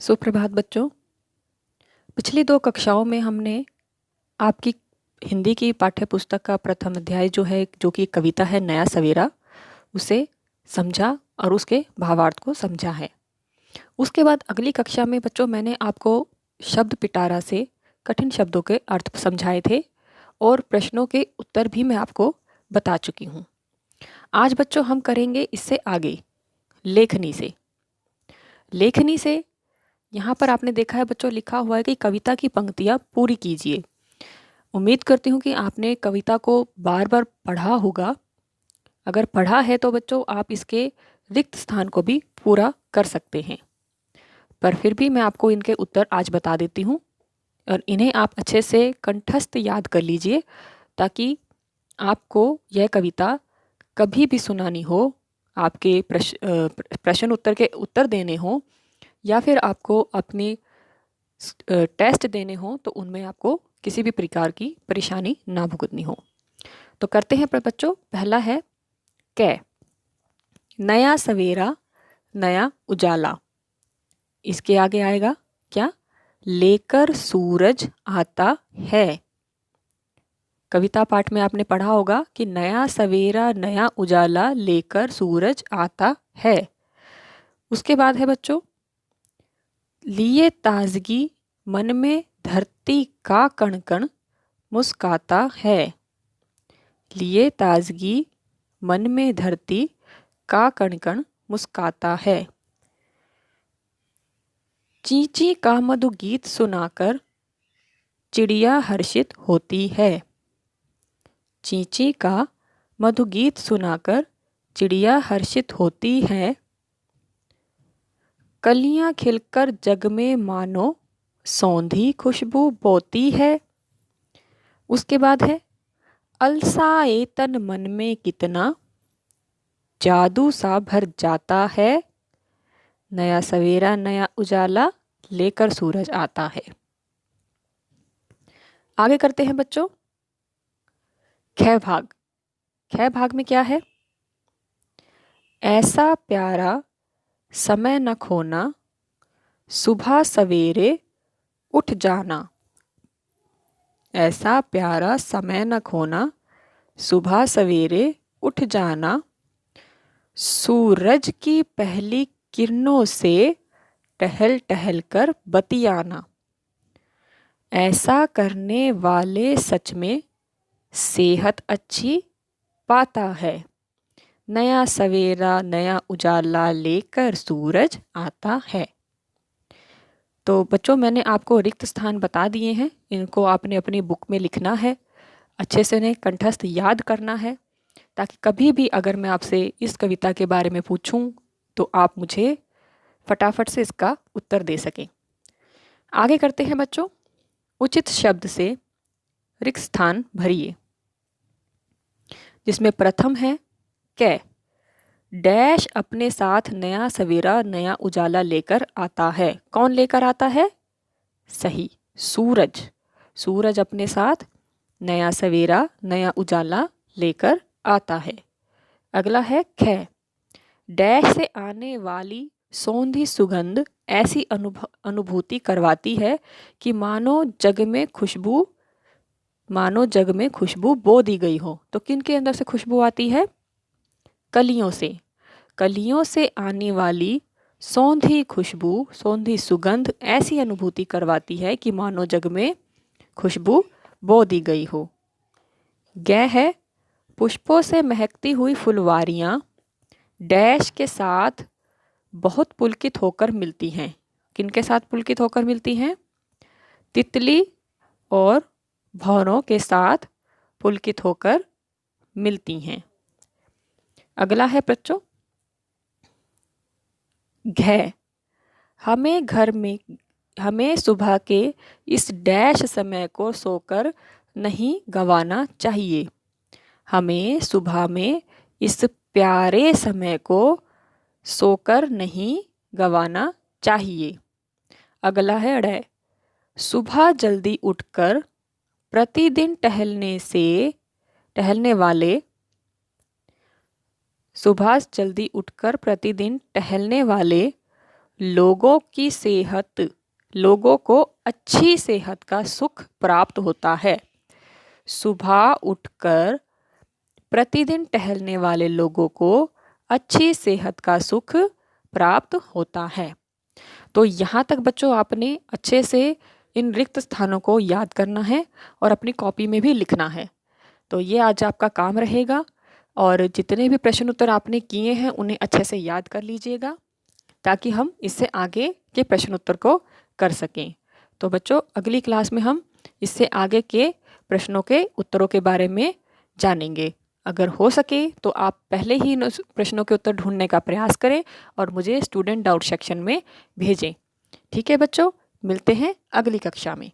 सुप्रभात बच्चों। पिछली 2 कक्षाओं में हमने आपकी हिंदी की पाठ्य पुस्तक का प्रथम अध्याय जो कि कविता है नया सवेरा, उसे समझा और उसके भावार्थ को समझा है। उसके बाद अगली कक्षा में बच्चों मैंने आपको शब्द पिटारा से कठिन शब्दों के अर्थ समझाए थे और प्रश्नों के उत्तर भी मैं आपको बता चुकी हूँ। आज बच्चों हम करेंगे इससे आगे लेखनी से। लेखनी से यहाँ पर आपने देखा है बच्चों, लिखा हुआ है कि कविता की पंक्तियाँ पूरी कीजिए। उम्मीद करती हूँ कि आपने कविता को बार बार पढ़ा होगा। अगर पढ़ा है तो बच्चों आप इसके रिक्त स्थान को भी पूरा कर सकते हैं, पर फिर भी मैं आपको इनके उत्तर आज बता देती हूँ और इन्हें आप अच्छे से कंठस्थ याद कर लीजिए ताकि आपको यह कविता कभी भी सुनानी हो, आपके प्रश्न उत्तर के उत्तर देने हो या फिर आपको अपनी टेस्ट देने हो तो उनमें आपको किसी भी प्रकार की परेशानी ना भुगतनी हो। तो करते हैं बच्चों। पहला है कै। नया सवेरा नया उजाला, इसके आगे आएगा क्या? लेकर सूरज आता है। कविता पाठ में आपने पढ़ा होगा कि नया सवेरा नया उजाला लेकर सूरज आता है। उसके बाद है बच्चों, लिए ताजगी मन में धरती का कण कण मुस्काता है। लिए ताजगी मन में धरती का कण कण मुस्काता है। चींची का मधु गीत सुनाकर चिड़िया हर्षित होती है। चींची का मधु गीत सुनाकर चिड़िया हर्षित होती है। कलियां खिलकर जग में मानो सौंधी खुशबू बोती है। उसके बाद है अलसाए तन मन में कितना जादू सा भर जाता है। नया सवेरा नया उजाला लेकर सूरज आता है। आगे करते हैं बच्चों ख भाग। ख भाग में क्या है? ऐसा प्यारा समय न खोना सुबह सवेरे उठ जाना। ऐसा प्यारा समय न खोना सुबह सवेरे उठ जाना। सूरज की पहली किरणों से टहल टहल कर बतियाना। ऐसा करने वाले सच में सेहत अच्छी पाता है। नया सवेरा नया उजाला लेकर सूरज आता है। तो बच्चों मैंने आपको रिक्त स्थान बता दिए हैं, इनको आपने अपनी बुक में लिखना है, अच्छे से इन्हें कंठस्थ याद करना है ताकि कभी भी अगर मैं आपसे इस कविता के बारे में पूछूं तो आप मुझे फटाफट से इसका उत्तर दे सकें। आगे करते हैं बच्चों, उचित शब्द से रिक्त स्थान भरिए, जिसमें प्रथम है कै। डैश अपने साथ नया सवेरा नया उजाला लेकर आता है। कौन लेकर आता है? सही, सूरज। सूरज अपने साथ नया सवेरा नया उजाला लेकर आता है। अगला है ख। डैश से आने वाली सौंधी सुगंध ऐसी अनुभूति करवाती है कि मानो जग में खुशबू बो दी गई हो। तो किन के अंदर से खुशबू आती है? कलियों से। कलियों से आने वाली सौंधी खुशबू, सौंधी सुगंध ऐसी अनुभूति करवाती है कि मानो जग में खुशबू बो दी गई हो। गै है पुष्पों से महकती हुई फुलवारियाँ डैश के साथ बहुत पुलकित होकर मिलती हैं। किनके साथ पुलकित होकर मिलती हैं? तितली और भौरों के साथ पुलकित होकर मिलती हैं। अगला है बच्चों घ। हमें सुबह के इस डैश समय को सोकर नहीं गंवाना चाहिए। हमें सुबह में इस प्यारे समय को सोकर नहीं गंवाना चाहिए। अगला है ड़। सुबह जल्दी उठकर प्रतिदिन टहलने वाले लोगों को अच्छी सेहत का सुख प्राप्त होता है। सुबह उठकर प्रतिदिन टहलने वाले लोगों को अच्छी सेहत का सुख प्राप्त होता है। तो यहाँ तक बच्चों आपने अच्छे से इन रिक्त स्थानों को याद करना है और अपनी कॉपी में भी लिखना है। तो ये आज आपका काम रहेगा और जितने भी प्रश्न उत्तर आपने किए हैं उन्हें अच्छे से याद कर लीजिएगा ताकि हम इससे आगे के प्रश्न उत्तर को कर सकें। तो बच्चों अगली क्लास में हम इससे आगे के प्रश्नों के उत्तरों के बारे में जानेंगे। अगर हो सके तो आप पहले ही इन प्रश्नों के उत्तर ढूंढने का प्रयास करें और मुझे स्टूडेंट डाउट सेक्शन में भेजें। ठीक है बच्चों, मिलते हैं अगली कक्षा में।